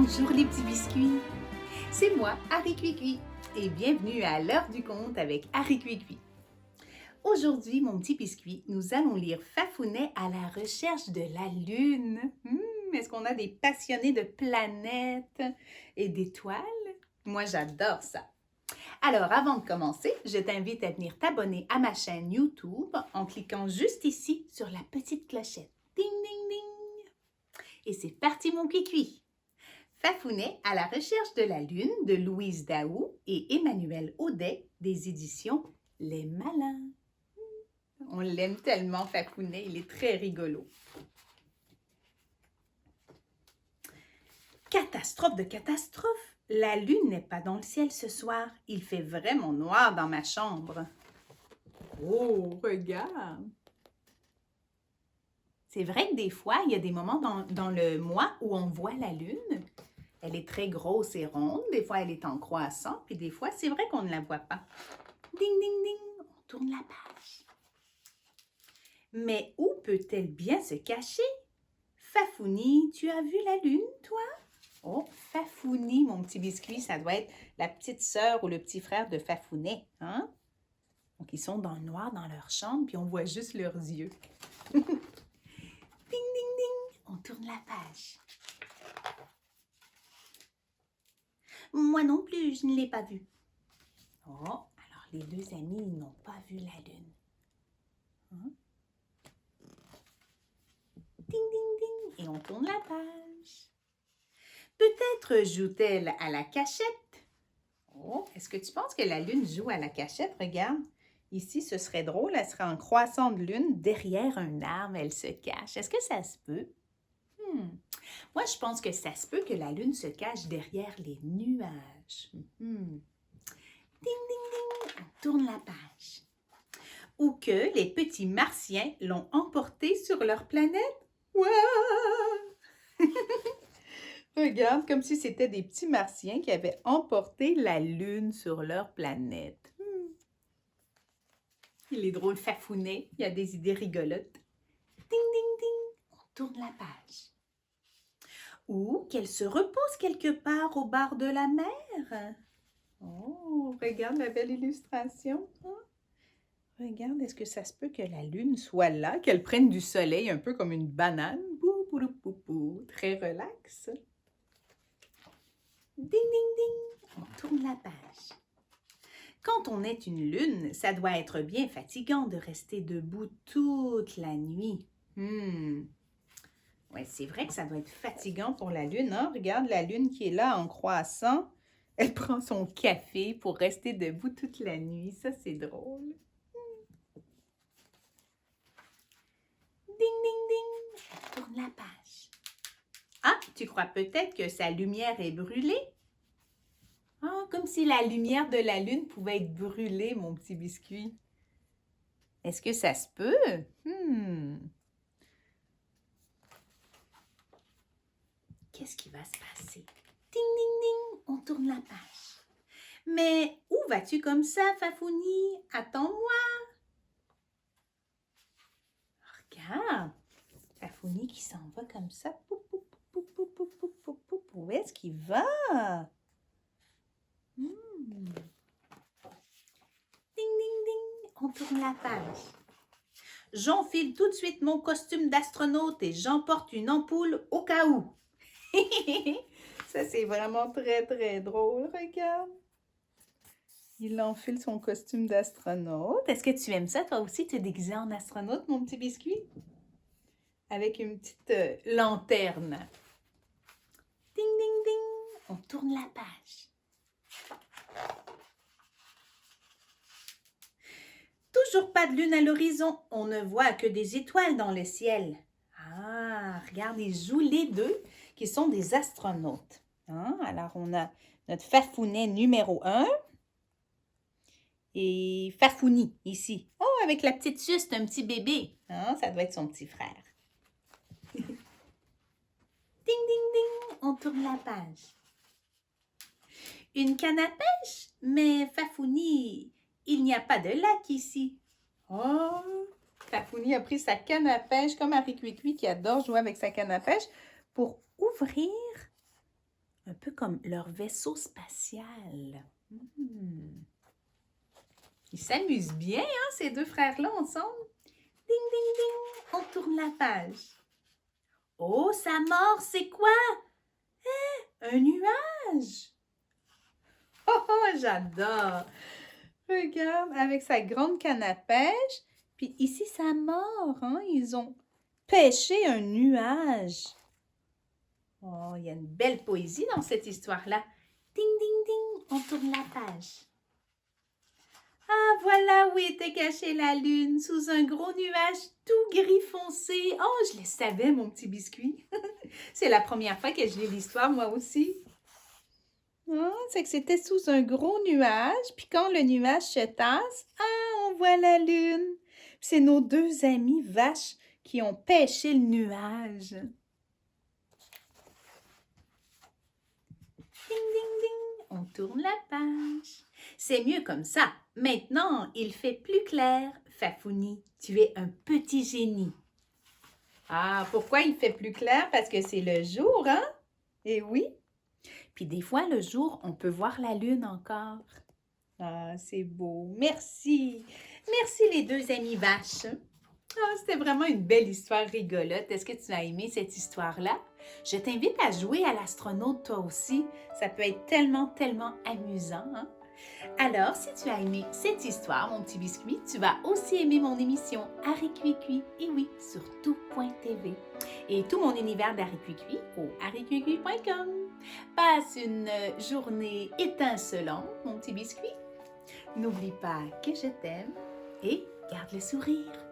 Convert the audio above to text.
Bonjour les petits biscuits, c'est moi, Harry Cuicui, et bienvenue à l'heure du conte avec Harry Cuicui. Aujourd'hui, mon petit biscuit, nous allons lire Fafounet à la recherche de la Lune. Est-ce qu'on a des passionnés de planètes et d'étoiles? Moi, j'adore ça. Alors, avant de commencer, je t'invite à venir t'abonner à ma chaîne YouTube en cliquant juste ici sur la petite clochette. Ding, ding, ding! Et c'est parti, mon Cuicui! Fafounet à la recherche de la Lune de Louise Daou et Emmanuel Audet des éditions Les Malins. On l'aime tellement, Fafounet, il est très rigolo. Catastrophe de catastrophe! La Lune n'est pas dans le ciel ce soir. Il fait vraiment noir dans ma chambre. Oh, regarde! C'est vrai que des fois, il y a des moments dans le mois où on voit la Lune. Elle est très grosse et ronde. Des fois, elle est en croissant. Puis des fois, c'est vrai qu'on ne la voit pas. Ding, ding, ding! On tourne la page. Mais où peut-elle bien se cacher? Fafouni, tu as vu la Lune, toi? Oh, Fafouni, mon petit biscuit, ça doit être la petite sœur ou le petit frère de Fafounet, hein? Donc, ils sont dans le noir dans leur chambre, puis on voit juste leurs yeux. Ding, ding, ding! On tourne la page. Moi non plus, je ne l'ai pas vue. Oh, alors les deux amis n'ont pas vu la Lune. Hein? Ding, ding, ding! Et on tourne la page. Peut-être joue-t-elle à la cachette? Oh, est-ce que tu penses que la Lune joue à la cachette? Regarde, ici, ce serait drôle. Elle serait en croissant de lune. Derrière un arbre, elle se cache. Est-ce que ça se peut? Moi, je pense que ça se peut que la Lune se cache derrière les nuages. Ding, ding, ding! On tourne la page. Ou que les petits martiens l'ont emportée sur leur planète. Wow! Regarde, comme si c'était des petits martiens qui avaient emporté la Lune sur leur planète. Il est drôle, Fafounet. Il y a des idées rigolotes. Ding, ding, ding! On tourne la page. Ou qu'elle se repose quelque part au bord de la mer. Oh, regarde la belle illustration. Hein? Regarde, est-ce que ça se peut que la Lune soit là, qu'elle prenne du soleil un peu comme une banane? Bou, bou, bou, bou. Très relax. Ding, ding, ding! On tourne la page. Quand on est une lune, ça doit être bien fatigant de rester debout toute la nuit. Oui, c'est vrai que ça doit être fatigant pour la lune. Hein? Regarde la lune qui est là en croissant. Elle prend son café pour rester debout toute la nuit. Ça, c'est drôle. Ding, ding, ding! On tourne la page. Ah, tu crois peut-être que sa lumière est brûlée? Ah, comme si la lumière de la Lune pouvait être brûlée, mon petit biscuit. Est-ce que ça se peut? Qu'est-ce qui va se passer? Ding, ding, ding! On tourne la page. Mais où vas-tu comme ça, Fafouni? Attends-moi! Regarde! Fafouni qui s'en va comme ça. Pou, pou, pou, pou, pou, pou, pou, pou. Où est-ce qu'il va? Ding, ding, ding! On tourne la page. J'enfile tout de suite mon costume d'astronaute et j'emporte une ampoule au cas où. Ça, c'est vraiment très, très drôle. Regarde. Il enfile son costume d'astronaute. Est-ce que tu aimes ça, toi aussi, te déguiser en astronaute, mon petit biscuit? Avec une petite lanterne. Ding, ding, ding! On tourne la page. Toujours pas de lune à l'horizon. On ne voit que des étoiles dans le ciel. Ah, regarde, ils jouent les deux qui sont des astronautes. Hein? Alors, on a notre Fafounet numéro 1 et Fafouni ici. Oh, avec la petite suste, un petit bébé. Hein? Ça doit être son petit frère. Ding, ding, ding! On tourne la page. Une canne à pêche? Mais Fafouni, il n'y a pas de lac ici. Oh! Fafouni a pris sa canne à pêche, comme Harry Cuicui qui adore jouer avec sa canne à pêche, pour ouvrir un peu comme leur vaisseau spatial. Ils s'amusent bien, hein, ces deux frères-là ensemble. Ding, ding, ding, on tourne la page. Oh, ça mord, c'est quoi? Un nuage! Oh, oh, j'adore! Regarde, avec sa grande canne à pêche. Puis ici, ça mord, hein? Ils ont pêché un nuage. Oh, il y a une belle poésie dans cette histoire-là. Ding, ding, ding, on tourne la page. Ah, voilà où était cachée la lune, sous un gros nuage tout gris foncé. Oh, je le savais, mon petit biscuit. C'est la première fois que je lis l'histoire, moi aussi. Ah, c'est que c'était sous un gros nuage, puis quand le nuage se tasse, ah, on voit la lune. C'est nos deux amis vaches qui ont pêché le nuage. Ding, ding, ding, on tourne la page. C'est mieux comme ça. Maintenant, il fait plus clair. Fafouni, tu es un petit génie. Ah, pourquoi il fait plus clair? Parce que c'est le jour, hein? Eh oui. Puis des fois, le jour, on peut voir la lune encore. Ah, c'est beau. Merci. Merci les deux amis vaches. Ah, c'était vraiment une belle histoire rigolote. Est-ce que tu as aimé cette histoire-là? Je t'invite à jouer à l'astronaute toi aussi. Ça peut être tellement, tellement amusant, hein? Alors, si tu as aimé cette histoire, mon petit biscuit, tu vas aussi aimer mon émission Harry Cuicui, et oui, sur tout.tv. Et tout mon univers d'Harry Cuicui au harrycuicui.com. Passe une journée étincelante, mon petit biscuit. N'oublie pas que je t'aime et garde le sourire.